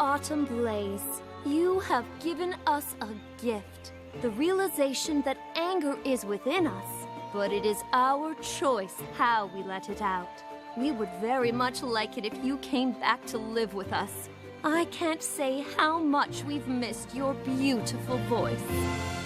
autumn blaze, you have given us a gift. The realization that anger is within us, but it is our choice how we let it out. We would very much like it if you came back to live with us. I can't say how much we've missed your beautiful voice.